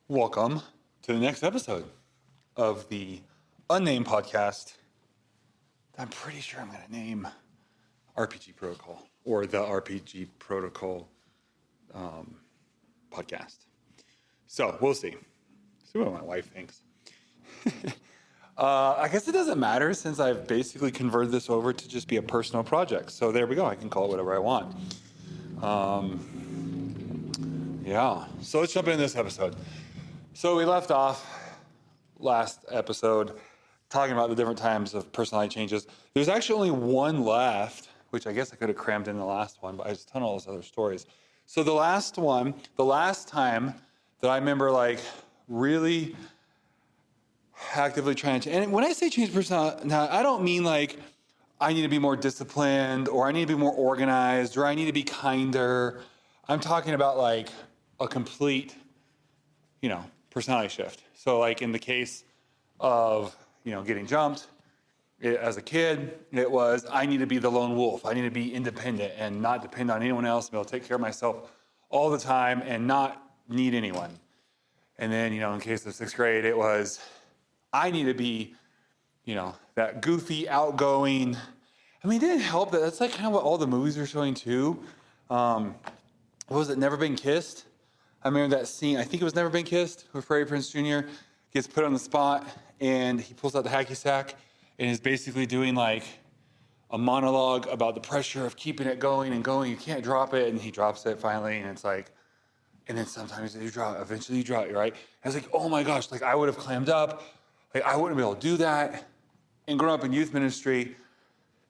Welcome to the next episode of the Unnamed podcast. I'm pretty sure I'm going to name RPG Protocol or the RPG Protocol podcast. So we'll see. See what my wife thinks. I guess it doesn't matter since I've basically converted this over to just be a personal project. So there we go. I can call it whatever I want. So let's jump into this episode. So we left off last episode talking about the different times of personality changes. There's actually only one left, which I guess I could have crammed in the last one, but I just told all those other stories. So the last time that I remember like really actively trying to, and when I say change personality, now I don't mean like I need to be more disciplined or I need to be more organized or I need to be kinder. I'm talking about like a complete, personality shift. So like in the case of, getting jumped as a kid, it was, I need to be the lone wolf. I need to be independent and not depend on anyone else, be able to take care of myself all the time and not need anyone. And then, in case of sixth grade, it was, I need to be, that goofy, outgoing. I mean, it didn't help that that's like kind of what all the movies are showing too. What was it, Never Been Kissed? I remember that scene, I think it was Never Been Kissed, where Freddie Prinze Jr. gets put on the spot and he pulls out the hacky sack and is basically doing like a monologue about the pressure of keeping it going and going. You can't drop it, and he drops it finally, and it's like, and then sometimes you drop it, eventually you drop it, right? And I was like, oh my gosh, like I would have clammed up, like I wouldn't be able to do that. And growing up in youth ministry,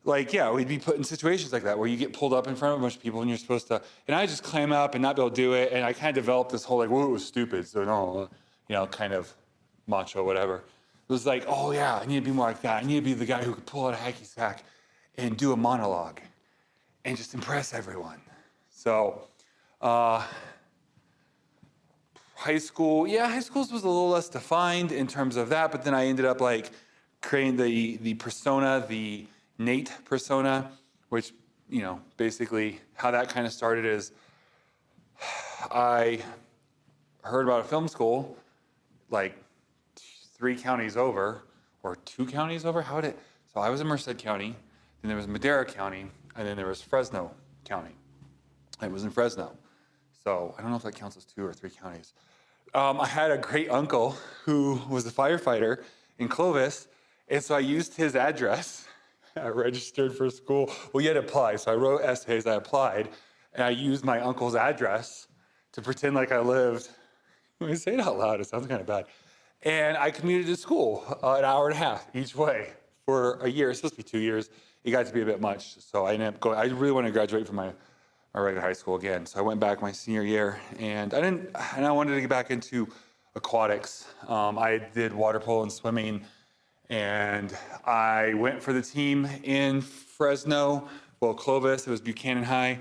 we'd be put in situations like that where you get pulled up in front of a bunch of people and you're supposed to, and I just clam up and not be able to do it. And I kind of developed this whole it was stupid. So no, kind of macho, whatever. It was like, oh yeah, I need to be more like that. I need to be the guy who could pull out a hacky sack and do a monologue and just impress everyone. So, high school was a little less defined in terms of that, but then I ended up like creating the persona, the Nate persona, which, basically how that kind of started is I heard about a film school like 3 counties over or 2 counties over. So I was in Merced County, then there was Madera County, and then there was Fresno County. I was in Fresno. So I don't know if that counts as 2 or 3 counties. I had a great uncle who was a firefighter in Clovis, and so I used his address. I registered for school. Well, you had to apply, so I wrote essays, I applied, and I used my uncle's address to pretend like I lived. When I say it out loud, it sounds kind of bad. And I commuted to school an hour and a half each way for a year. It's supposed to be 2 years. It got to be a bit much, so I ended up going. I really wanted to graduate from my regular high school again, so I went back my senior year, and I wanted to get back into aquatics. I did water polo and swimming. And I went for the team in Fresno, Clovis, it was Buchanan High.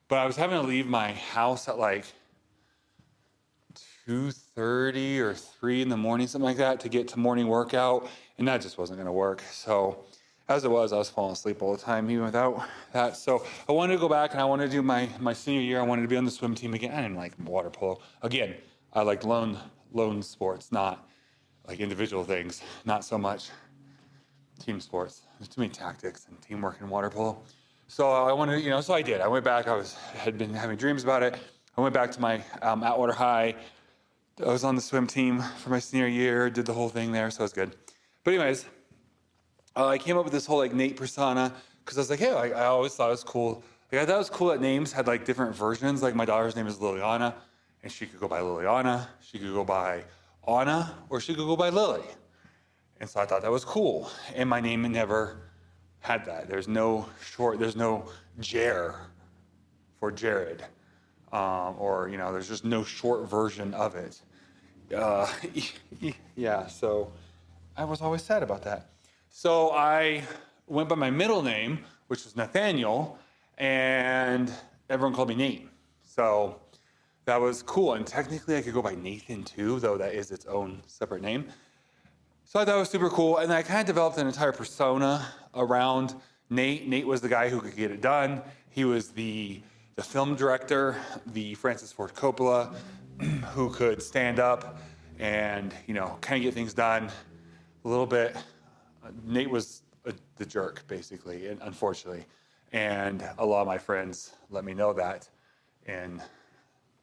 But I was having to leave my house at like 2:30 or 3 in the morning, something like that, to get to morning workout. And that just wasn't going to work. So as it was, I was falling asleep all the time, even without that. So I wanted to go back and I wanted to do my senior year. I wanted to be on the swim team again. I didn't like water polo. Again, I liked lone sports, not like individual things, not so much team sports. There's too many tactics and teamwork in water polo. So I wanted, so I did. I went back. Had been having dreams about it. I went back to my Atwater High. I was on the swim team for my senior year, did the whole thing there, so it was good. But anyways, I came up with this whole like Nate persona because I was like, hey, I always thought it was cool. Like I thought it was cool that names had like different versions. Like my daughter's name is Liliana, and she could go by Liliana. She could go by Anna, or she could go by Lily. And so I thought that was cool. And my name never had that. There's no Jer for Jared. There's just no short version of it. So I was always sad about that. So I went by my middle name, which was Nathaniel, and everyone called me Nate. So that was cool. And technically I could go by Nathan too, though that is its own separate name. So I thought it was super cool. And then I kind of developed an entire persona around Nate. Nate was the guy who could get it done. He was the film director, the Francis Ford Coppola, who could stand up and, kind of get things done a little bit. Nate was the jerk, basically, and unfortunately. And a lot of my friends let me know that. And,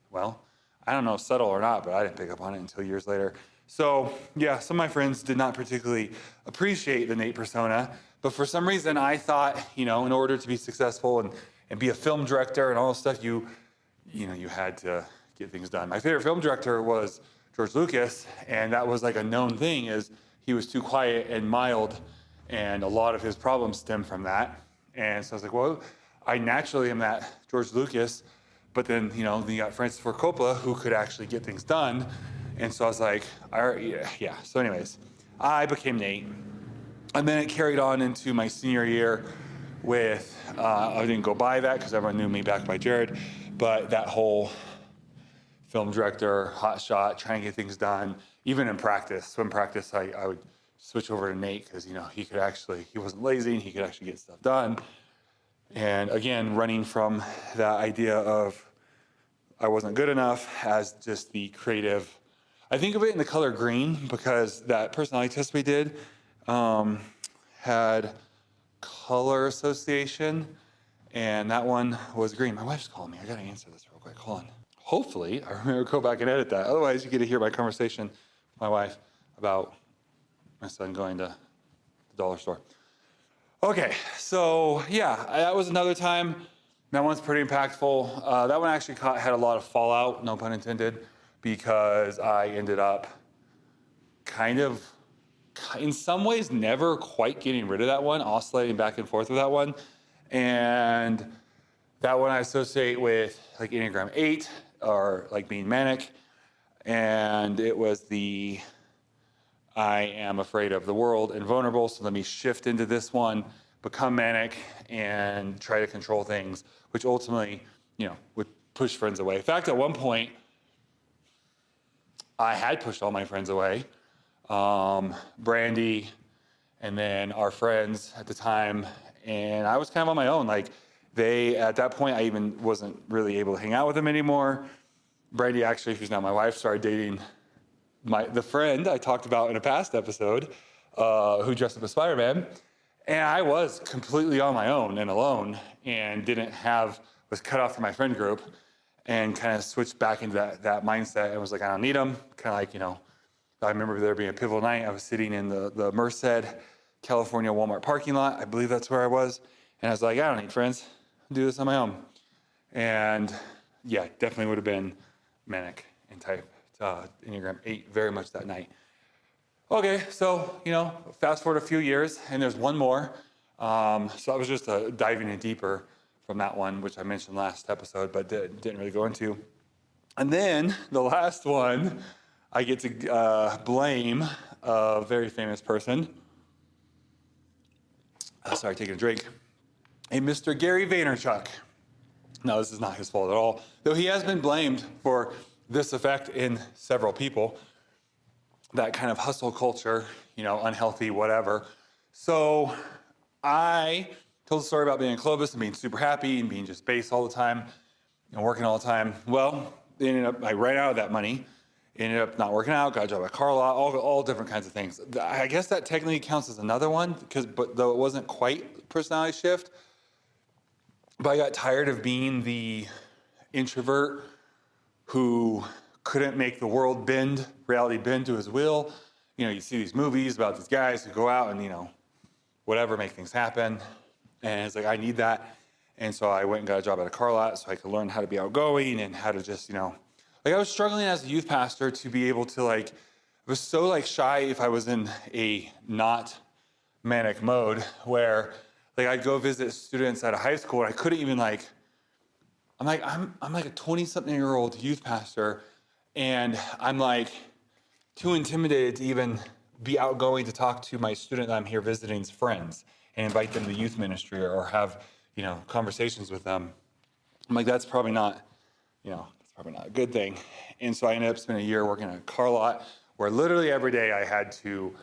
well, I don't know if subtle or not, but I didn't pick up on it until years later. So, yeah, some of my friends did not particularly appreciate the Nate persona. But for some reason, I thought, in order to be successful and be a film director and all this stuff, you had to get things done. My favorite film director was George Lucas, and that was like a known thing, is he was too quiet and mild, and a lot of his problems stem from that. And so I was like, well, I naturally am that George Lucas, but then, you got Francis Ford Coppola, who could actually get things done. And so I was like, yeah. So anyways, I became Nate. And then it carried on into my senior year with, I didn't go by that because everyone knew me back by Jared, but that whole film director, hot shot, trying to get things done, even in practice. Swim practice, I would switch over to Nate because, he wasn't lazy and he could actually get stuff done. And again, running from that idea of I wasn't good enough as just the creative. I think of it in the color green because that personality test we did had color association, and that one was green. My wife's calling me. I got to answer this real quick. Hold on. Hopefully, I remember to go back and edit that. Otherwise, you get to hear my conversation with my wife about my son going to the dollar store. Okay, so yeah, that was another time. That one's pretty impactful. That one actually had a lot of fallout, no pun intended, because I ended up kind of, in some ways, never quite getting rid of that one, oscillating back and forth with that one. And that one I associate with like Enneagram 8 or like being manic. And it was I am afraid of the world and vulnerable, so let me shift into this one, become manic, and try to control things, which ultimately, would push friends away. In fact, at one point, I had pushed all my friends away. Brandy, and then our friends at the time, and I was kind of on my own. Like, at that point, I even wasn't really able to hang out with them anymore. Brandy, actually, who's now my wife, started dating the friend I talked about in a past episode, who dressed up as Spider-Man. And I was completely on my own and alone and was cut off from my friend group and kind of switched back into that mindset and was like, I don't need them. Kind of like, I remember there being a pivotal night. I was sitting in the Merced, California Walmart parking lot. I believe that's where I was. And I was like, I don't need friends. I'll do this on my own. And yeah, definitely would have been manic in type. Enneagram 8 very much that night. Okay, so, fast forward a few years, and there's one more. So I was just diving in deeper from that one, which I mentioned last episode, but didn't really go into. And then the last one, I get to blame a very famous person. Sorry, taking a drink. A Mr. Gary Vaynerchuk. No, this is not his fault at all, though he has been blamed for this effect in several people, that kind of hustle culture, unhealthy, whatever. So I told the story about being in Clovis and being super happy and being just base all the time and working all the time. Well, I ran out of that money, ended up not working out, got a job at a car lot, all different kinds of things. I guess that technically counts as another one, but though it wasn't quite personality shift, but I got tired of being the introvert who couldn't make the reality bend to his will. You see these movies about these guys who go out and, whatever, make things happen. And it's like, I need that. And so I went and got a job at a car lot so I could learn how to be outgoing and how to just, I was struggling as a youth pastor to be able to I was so shy if I was in a not manic mode where I'd go visit students at a high school and I couldn't even I'm like a 20-something-year-old youth pastor, and I'm too intimidated to even be outgoing to talk to my student that I'm here visiting's friends and invite them to youth ministry or have, conversations with them. I'm like, that's probably not a good thing. And so I ended up spending a year working at a car lot where literally every day I had to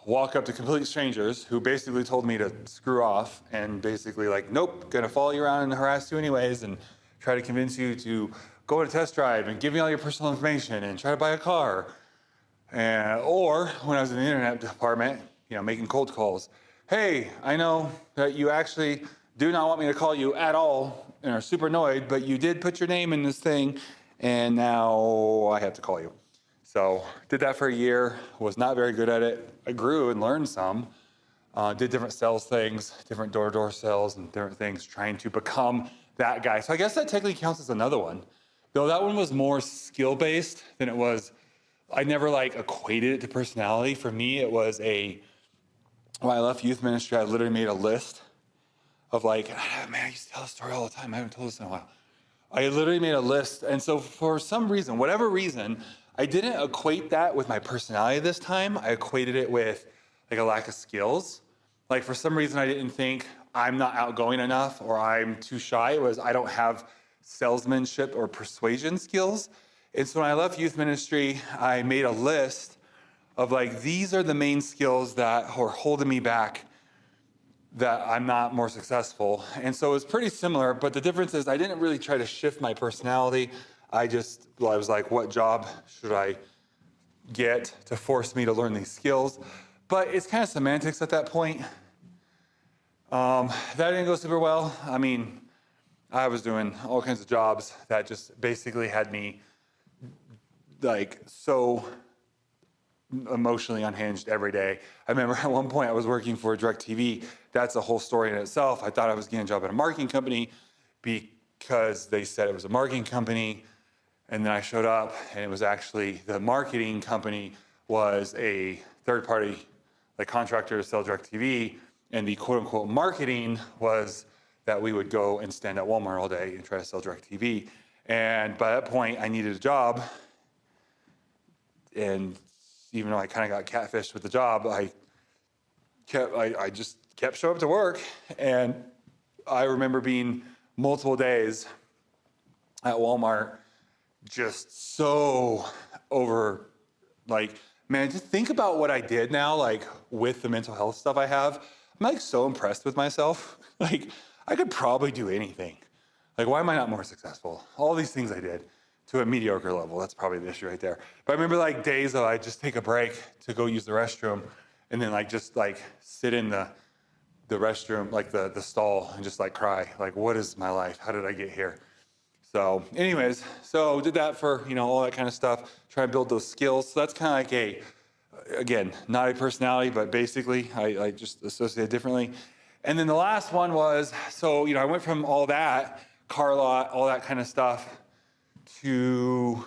walk up to complete strangers who basically told me to screw off and basically nope, gonna follow you around and harass you anyways and try to convince you to go on a test drive and give me all your personal information and try to buy a car. Or when I was in the internet department, making cold calls. Hey, I know that you actually do not want me to call you at all and are super annoyed, but you did put your name in this thing and now I have to call you. So did that for a year, was not very good at it. I grew and learned some, did different sales things, different door-to-door sales and different things, trying to become that guy. So I guess that technically counts as another one. Though that one was more skill-based than it was, I never equated it to personality. For me, it was when I left youth ministry, I literally made a list of man, I used to tell a story all the time. I haven't told this in a while. I literally made a list. And so for some reason, whatever reason, I didn't equate that with my personality this time. I equated it with a lack of skills. For some reason, I didn't think I'm not outgoing enough or I'm too shy. It was I don't have salesmanship or persuasion skills. And so when I left youth ministry, I made a list of these are the main skills that are holding me back, that I'm not more successful. And so it was pretty similar, but the difference is I didn't really try to shift my personality. I was like, what job should I get to force me to learn these skills? But it's kind of semantics at that point. That didn't go super well. I mean, I was doing all kinds of jobs that just basically had me so emotionally unhinged every day. I remember at one point I was working for DirecTV. That's a whole story in itself. I thought I was getting a job at a marketing company because they said it was a marketing company. And then I showed up and it was actually the marketing company was a third party contractor to sell DirecTV. And the quote unquote marketing was that we would go and stand at Walmart all day and try to sell DirecTV. And by that point I needed a job. And even though I kind of got catfished with the job, I just kept showing up to work. And I remember being multiple days at Walmart just so over, man, just think about what I did now, with the mental health stuff I have. I'm so impressed with myself. I could probably do anything. Why am I not more successful? All these things I did to a mediocre level. That's probably the issue right there. But I remember days that I'd just take a break to go use the restroom and then just sit in the restroom, the stall and just cry. What is my life? How did I get here? So anyways, did that for, all that kind of stuff, try to build those skills. So that's kind of again, not a personality, but basically I just associate it differently. And then the last one was, I went from all that, car lot, all that kind of stuff to,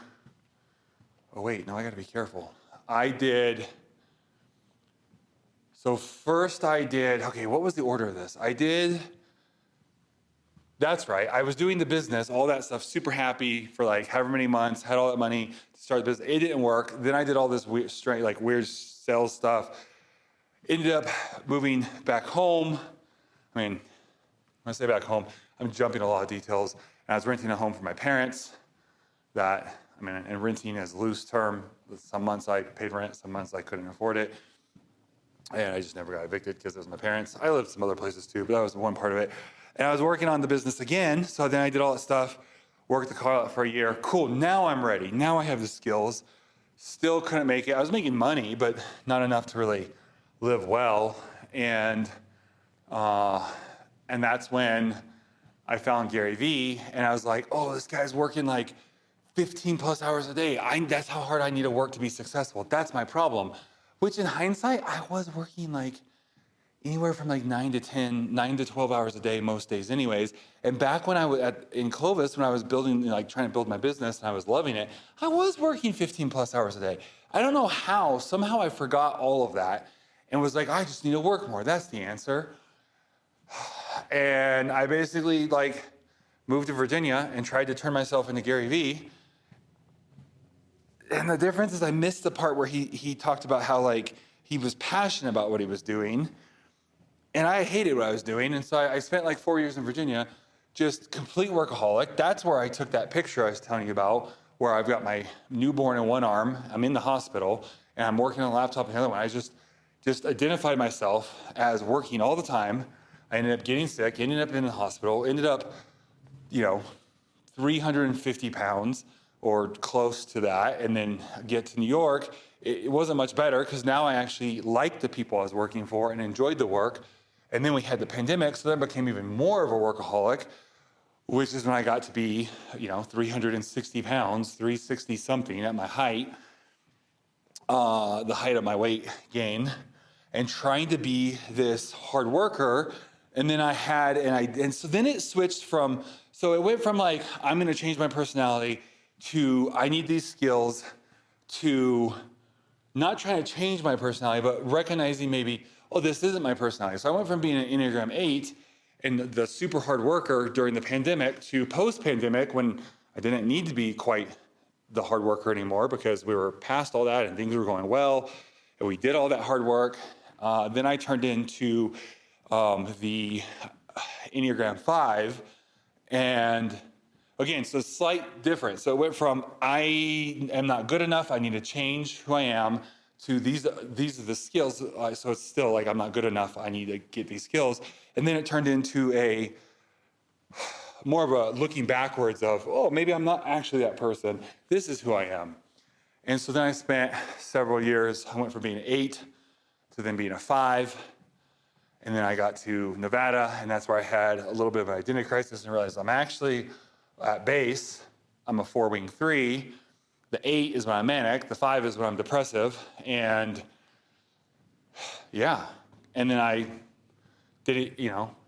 oh wait, no, I got to be careful. First I did, okay, what was the order of this? That's right. I was doing the business, all that stuff, super happy for however many months, had all that money to start the business. It didn't work. Then I did all this weird sales stuff. Ended up moving back home. I mean, when I say back home, I'm jumping a lot of details. And I was renting a home for my parents and renting is a loose term. Some months I paid rent, some months I couldn't afford it. And I just never got evicted because it was my parents. I lived some other places too, but that was one part of it. And I was working on the business again. So then I did all that stuff, worked the car out for a year. Cool, now I'm ready. Now I have the skills. Still couldn't make it. I was making money, but not enough to really live well. And that's when I found Gary Vee. And I was like, oh, this guy's working 15 plus hours a day. That's how hard I need to work to be successful. That's my problem. Which in hindsight, I was working anywhere from 9 to 12 hours a day most days anyways. And back when I was in Clovis, when I was building, trying to build my business and I was loving it, I was working 15 plus hours a day. I don't know how, somehow I forgot all of that and was I just need to work more. That's the answer. And I basically moved to Virginia and tried to turn myself into Gary Vee. And the difference is I missed the part where he talked about how he was passionate about what he was doing. And I hated what I was doing. And so I spent 4 years in Virginia, just complete workaholic. That's where I took that picture I was telling you about, where I've got my newborn in one arm, I'm in the hospital, and I'm working on a laptop in the other one. I just identified myself as working all the time. I ended up getting sick, ended up in the hospital, ended up, 350 pounds or close to that, and then get to New York, it wasn't much better because now I actually liked the people I was working for and enjoyed the work. And then we had the pandemic, so then I became even more of a workaholic, which is when I got to be, 360 pounds, 360 something at my height, the height of my weight gain, and trying to be this hard worker. And then and so then it switched from, so it went from like, I'm going to change my personality to I need these skills, to not trying to change my personality, but recognizing maybe, oh, this isn't my personality. So I went from being an Enneagram 8 and the super hard worker during the pandemic to post-pandemic when I didn't need to be quite the hard worker anymore because we were past all that and things were going well and we did all that hard work. Then I turned into the Enneagram 5, and again, so slight difference. So it went from I am not good enough, I need to change who I am, to these are the skills. So it's still like I'm not good enough, I need to get these skills. And then it turned into a more of a looking backwards of, oh, maybe I'm not actually that person. This is who I am. And so then I spent several years, I went from being an 8 to then being a 5. And then I got to Nevada, and that's where I had a little bit of an identity crisis and realized I'm actually, at base, I'm a 4-wing 3. The 8 is when I'm manic, the 5 is when I'm depressive, and yeah. And then I did it,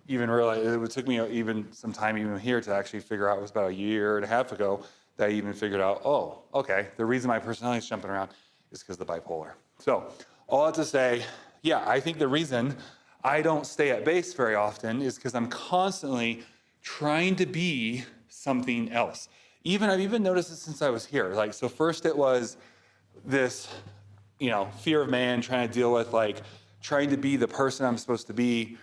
even realize, it took me even some time even here to actually figure out, it was about a year and a half ago that I even figured out, oh, okay, the reason my personality is jumping around is because of the bipolar. So all that to say, yeah, I think the reason I don't stay at base very often is because I'm constantly trying to be something else. I've even noticed it since I was here. Like, so first it was this, fear of man, trying to deal with like trying to be the person I'm supposed to be.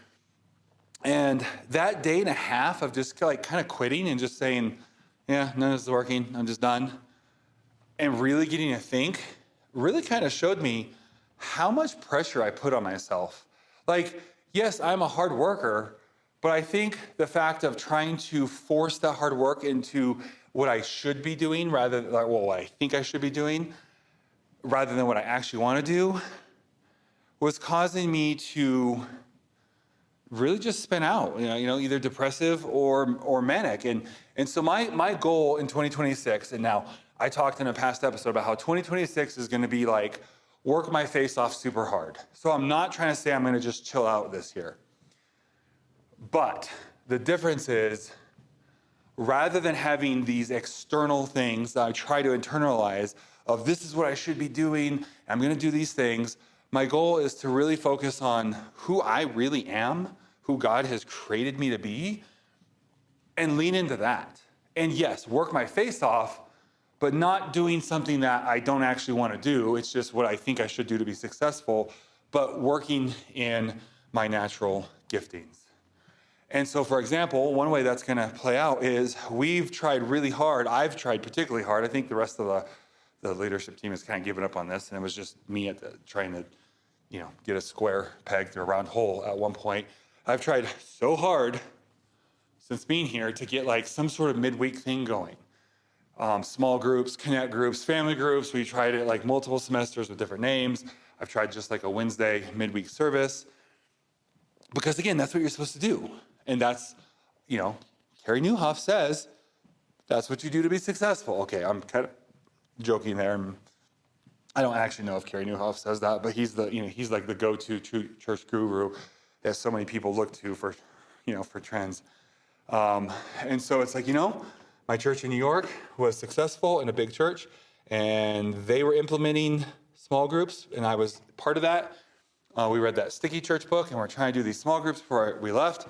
And that day and a half of just like kind of quitting and just saying, yeah, none of this is working, I'm just done. And really getting to think really kind of showed me how much pressure I put on myself. Like, yes, I'm a hard worker, but I think the fact of trying to force that hard work into what I should be doing rather than what I think I should be doing, rather than what I actually want to do, was causing me to really just spin out, either depressive or manic. And so my goal in 2026, and now I talked in a past episode about how 2026 is going to be like, work my face off super hard. So I'm not trying to say I'm going to just chill out this year. But the difference is, rather than having these external things that I try to internalize of this is what I should be doing, I'm going to do these things, my goal is to really focus on who I really am, who God has created me to be, and lean into that. And yes, work my face off, but not doing something that I don't actually want to do. It's just what I think I should do to be successful, but working in my natural giftings. And so, for example, one way that's going to play out is we've tried really hard. I've tried particularly hard. I think the rest of the leadership team has kind of given up on this, and it was just me trying to, get a square peg through a round hole at one point. I've tried so hard since being here to get like some sort of midweek thing going. Small groups, connect groups, family groups. We tried it like multiple semesters with different names. I've tried just like a Wednesday midweek service. Because again, that's what you're supposed to do. And that's, Carey Nieuwhof says, that's what you do to be successful. Okay, I'm kind of joking there. I don't actually know if Carey Nieuwhof says that, but he's he's like the go-to church guru that so many people look to for trends. And so it's like, my church in New York was successful in a big church, and they were implementing small groups, and I was part of that. We read that Sticky Church book, and we're trying to do these small groups before we left.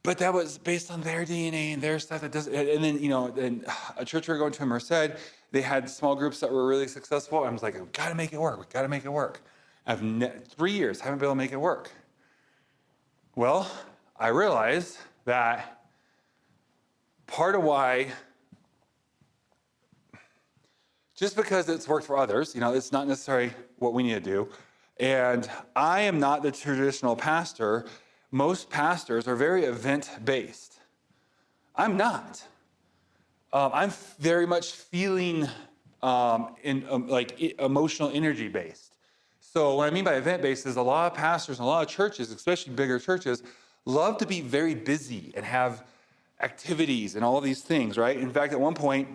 But that was based on their DNA and their stuff. That doesn't. And then then a church we were going to in Merced, they had small groups that were really successful. I was like, we got to make it work. We got to make it work. I've 3 years haven't been able to make it work. Well, I realized that part of why, just because it's worked for others, it's not necessarily what we need to do. And I am not the traditional pastor. Most pastors are very event-based. I'm not. I'm very much feeling emotional energy based. So what I mean by event based is a lot of pastors and a lot of churches, especially bigger churches, love to be very busy and have activities and all of these things, right? In fact, at one point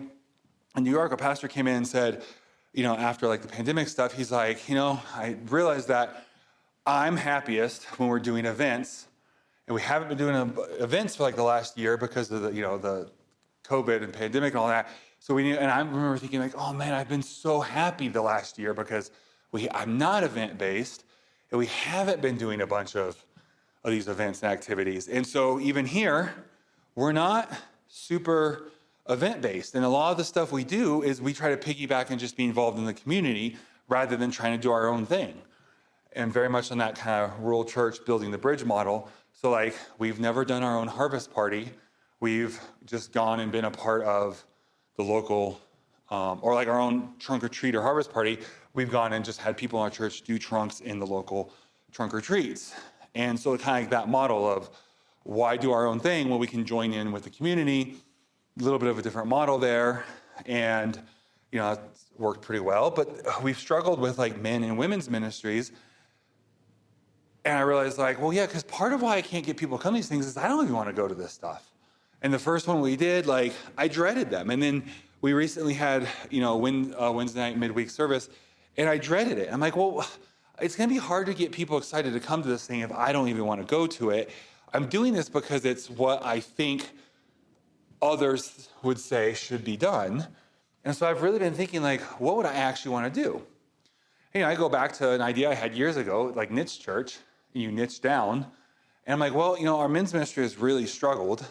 in New York, a pastor came in and said, after like the pandemic stuff, he's like, I realized that I'm happiest when we're doing events, and we haven't been doing events for like the last year because of the COVID and pandemic and all that. And I remember thinking like, oh man, I've been so happy the last year because I'm not event based, and we haven't been doing a bunch of these events and activities. And so even here, we're not super event based. And a lot of the stuff we do is we try to piggyback and just be involved in the community rather than trying to do our own thing. And very much on that kind of rural church building the bridge model. So like, we've never done our own harvest party. We've just gone and been a part of the local, or like our own trunk or treat or harvest party. We've gone and just had people in our church do trunks in the local trunk or treats. And so kind of like that model of why do our own thing when we can join in with the community, a little bit of a different model there. And, it's worked pretty well, but we've struggled with like men and women's ministries. And I realized like, well, yeah, because part of why I can't get people to come to these things is I don't even want to go to this stuff. And the first one we did, like, I dreaded them. And then we recently had, Wednesday night midweek service, and I dreaded it. I'm like, well, it's going to be hard to get people excited to come to this thing if I don't even want to go to it. I'm doing this because it's what I think others would say should be done. And so I've really been thinking, like, what would I actually want to do? I go back to an idea I had years ago, like niche church. You niche down. And I'm like, well, our men's ministry has really struggled,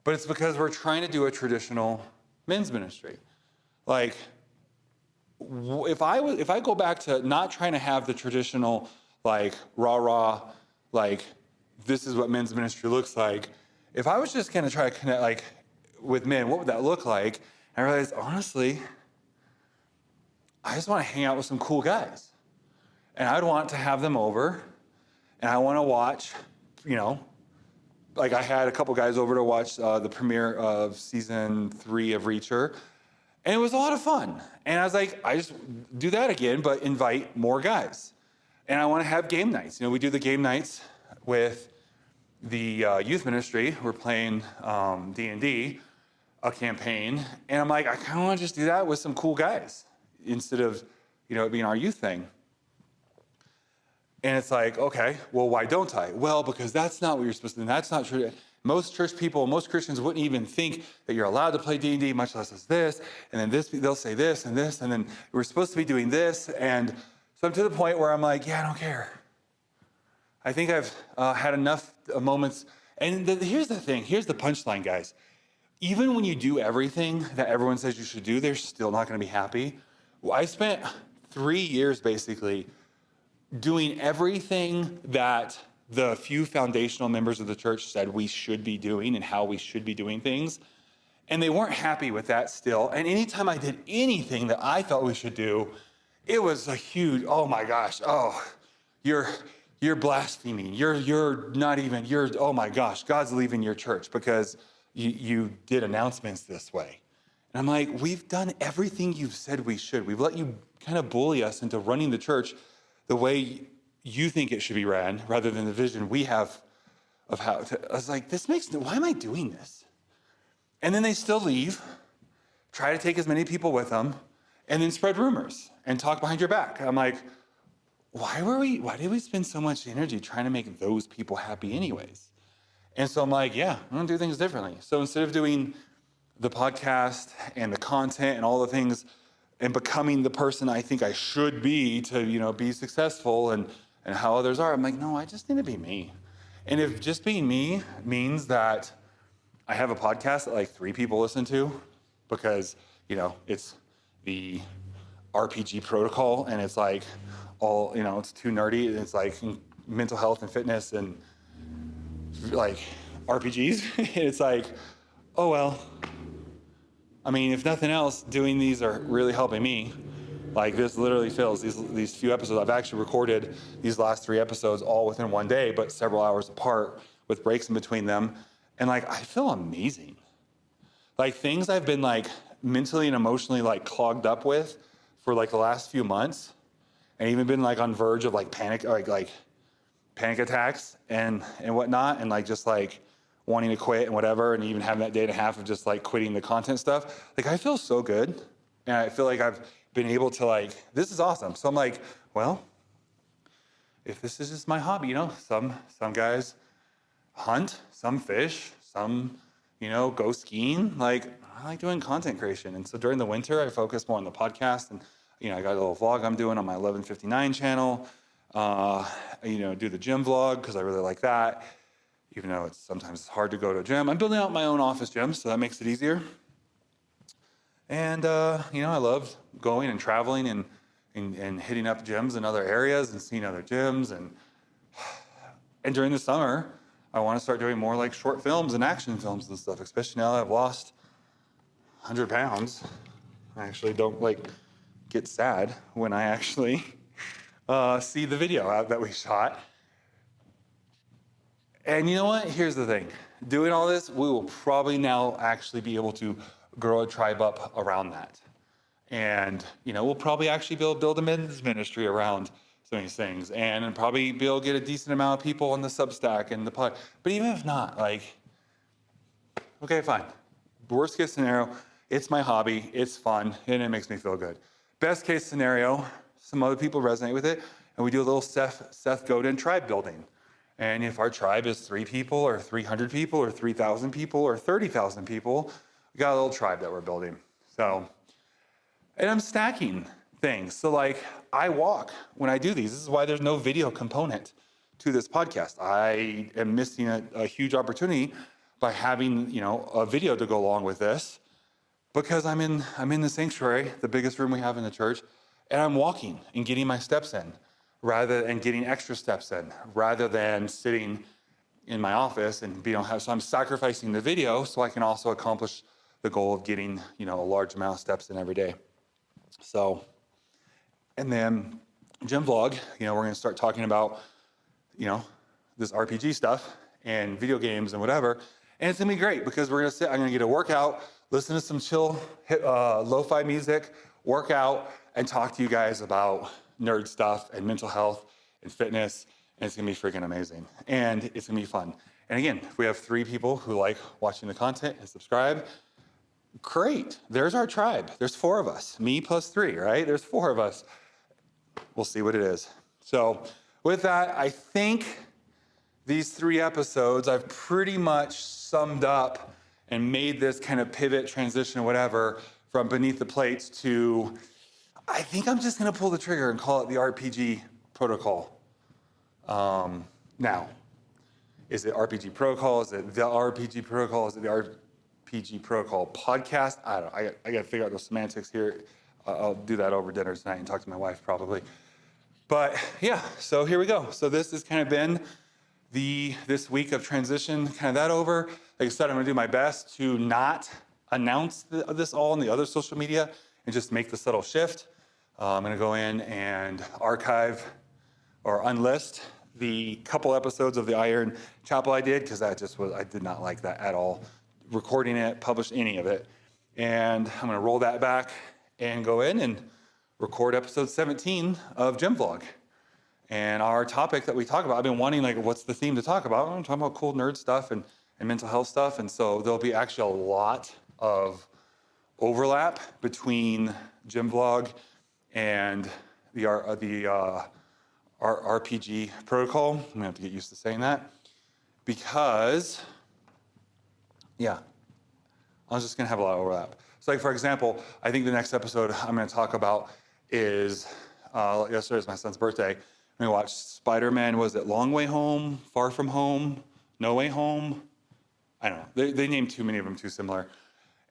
but it's because we're trying to do a traditional men's ministry. Like, if I go back to not trying to have the traditional, like, rah-rah, like, this is what men's ministry looks like, if I was just going to try to connect, like, with men, what would that look like? And I realized, honestly, I just want to hang out with some cool guys. And I'd want to have them over, and I want to watch, like I had a couple guys over to watch the premiere of season 3 of Reacher, and it was a lot of fun. And I was like, I just do that again, but invite more guys. And I want to have game nights. We do the game nights with the youth ministry. We're playing D&D, a campaign, and I'm like, I kind of want to just do that with some cool guys instead of, it being our youth thing. And it's like, okay, well, why don't I? Well, because that's not what you're supposed to do. That's not true. Most church people, most Christians wouldn't even think that you're allowed to play D&D, much less as this. And then they'll say this, and then we're supposed to be doing this. And so I'm to the point where I'm like, yeah, I don't care. I think I've had enough moments. And here's the thing. Here's the punchline, guys. Even when you do everything that everyone says you should do, they're still not going to be happy. Well, I spent 3 years basically doing everything that the few foundational members of the church said we should be doing and how we should be doing things. And they weren't happy with that still. And anytime I did anything that I thought we should do, it was a huge, oh my gosh, you're blaspheming. Oh my gosh, God's leaving your church because you did announcements this way. And I'm like, we've done everything you've said we should. We've let you kind of bully us into running the church the way you think it should be ran rather than the vision we have of how to. I was like, why am I doing this? And then they still leave, try to take as many people with them, and then spread rumors and talk behind your back. I'm like, why did we spend so much energy trying to make those people happy anyways? And so I'm like, yeah, I'm gonna do things differently. So instead of doing the podcast and the content and all the things and becoming the person I think I should be to, be successful and how others are, I'm like, no, I just need to be me. And if just being me means that I have a podcast that like 3 people listen to because, it's the RPG protocol and it's like all, it's too nerdy. It's like mental health and fitness and like RPGs. It's like, oh, well, I mean, if nothing else, doing these are really helping me. Like this literally fills these few episodes. I've actually recorded these last 3 episodes all within one day, but several hours apart with breaks in between them. And like, I feel amazing. Like things I've been like mentally and emotionally like clogged up with for like the last few months, and even been like on verge of like like panic attacks and whatnot, and like just like wanting to quit and whatever, and even having that day and a half of just like quitting the content stuff. Like I feel so good, and I feel like I've been able to like, this is awesome. So I'm like, well, if this is just my hobby, you know, some guys hunt, some fish, some, you know, go skiing. Like I like doing content creation. And so during the winter, I focus more on the podcast, and, you know, I got a little vlog I'm doing on my 1159 channel, you know, do the gym vlog because I really like that, even though it's sometimes hard to go to a gym. I'm building out my own office gym, so that makes it easier. And, you know, I love going and traveling and hitting up gyms in other areas and seeing other gyms. And during the summer, I want to start doing more like short films and action films and stuff, especially now that I've lost 100 pounds. I actually don't like get sad when I actually see the video out that we shot. And you know what? Here's the thing. Doing all this, we will probably now actually be able to grow a tribe up around that. And, you know, we'll probably actually be able to build a men's ministry around some of these things, and probably be able to get a decent amount of people on the Substack and the pod. But even if not, like, okay, fine. Worst case scenario, it's my hobby, it's fun, and it makes me feel good. Best case scenario, some other people resonate with it, and we do a little Seth Godin tribe building. And if our tribe is 3 people or 300 people or 3,000 people or 30,000 people, we got a little tribe that we're building. So, and I'm stacking things. So like I walk when I do these. This is why there's no video component to this podcast. I am missing a huge opportunity by having, you know, a video to go along with this, because I'm in the sanctuary, the biggest room we have in the church, and I'm walking and getting my steps in, and getting extra steps in, rather than sitting in my office and so I'm sacrificing the video so I can also accomplish the goal of getting, you know, a large amount of steps in every day. So, and then gym vlog, you know, we're going to start talking about, you know, this RPG stuff and video games and whatever. And it's going to be great because I'm going to get a workout, listen to some chill, lo-fi music, work out, and talk to you guys about nerd stuff and mental health and fitness. And it's going to be freaking amazing. And it's going to be fun. And again, if we have 3 people who like watching the content and subscribe, great. There's our tribe. There's 4 of us. Me plus 3, right? There's 4 of us. We'll see what it is. So with that, I think these 3 episodes, I've pretty much summed up and made this kind of pivot, transition, whatever, from beneath the plates to, I think I'm just going to pull the trigger and call it the RPG protocol. Now, is it RPG protocol? Is it the RPG protocol? Is it the RPG protocol podcast? I don't know. I got to figure out those semantics here. I'll do that over dinner tonight and talk to my wife probably. But yeah, so here we go. So this has kind of been this week of transition, kind of that over. Like I said, I'm going to do my best to not announce this all on the other social media and just make the subtle shift. I'm going to go in and archive or unlist the couple episodes of the Iron Chapel I did, because I did not like that at all. Recording it, publish any of it. And I'm going to roll that back and go in and record episode 17 of Gym Vlog. And our topic that we talk about, I've been wanting, like, what's the theme to talk about? I'm talking about cool nerd stuff and mental health stuff. And so there'll be actually a lot of overlap between Gym Vlog and the RPG protocol. I'm gonna have to get used to saying that, because, yeah, I'm just gonna have a lot of overlap. So like, for example, I think the next episode I'm gonna talk about is, yesterday was my son's birthday. I'm gonna watch Spider-Man, was it Long Way Home, Far From Home, No Way Home? I don't know, they named too many of them too similar.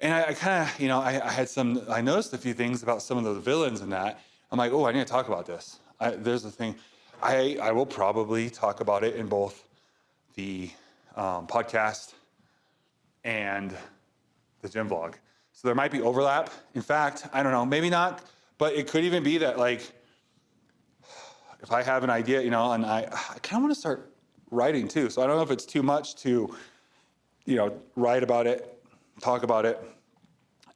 And I kind of, I noticed a few things about some of the villains in that. I'm like, oh, I need to talk about this. There's a thing. I will probably talk about it in both the podcast and the gym vlog. So there might be overlap. In fact, I don't know, maybe not, but it could even be that, like, if I have an idea, and I kind of want to start writing too. So I don't know if it's too much to write about it, talk about it,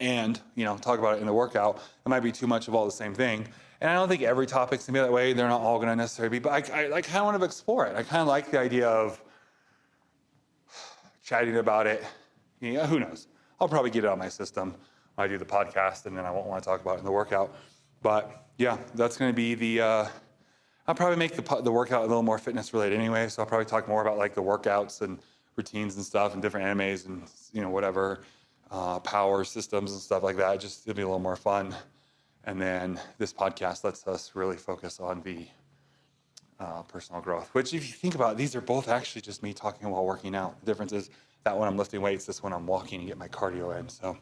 and, talk about it in the workout. It might be too much of all the same thing. And I don't think every topic's gonna be that way. They're not all gonna necessarily be, but I kind of want to explore it. I kind of like the idea of chatting about it. Who knows? I'll probably get it out of my system when I do the podcast, and then I won't want to talk about it in the workout. But yeah, that's going to be I'll probably make the workout a little more fitness related anyway. So I'll probably talk more about like the workouts and routines and stuff and different animes and whatever, power systems and stuff like that. Just it'll be a little more fun. And then this podcast lets us really focus on the personal growth, which if you think about it, these are both actually just me talking while working out. The difference is that when I'm lifting weights, this when I'm walking and get my cardio in. So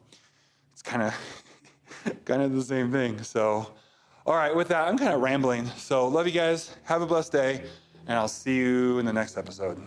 it's kind of the same thing. So, all right, with that, I'm kind of rambling. So love you guys. Have a blessed day, and I'll see you in the next episode.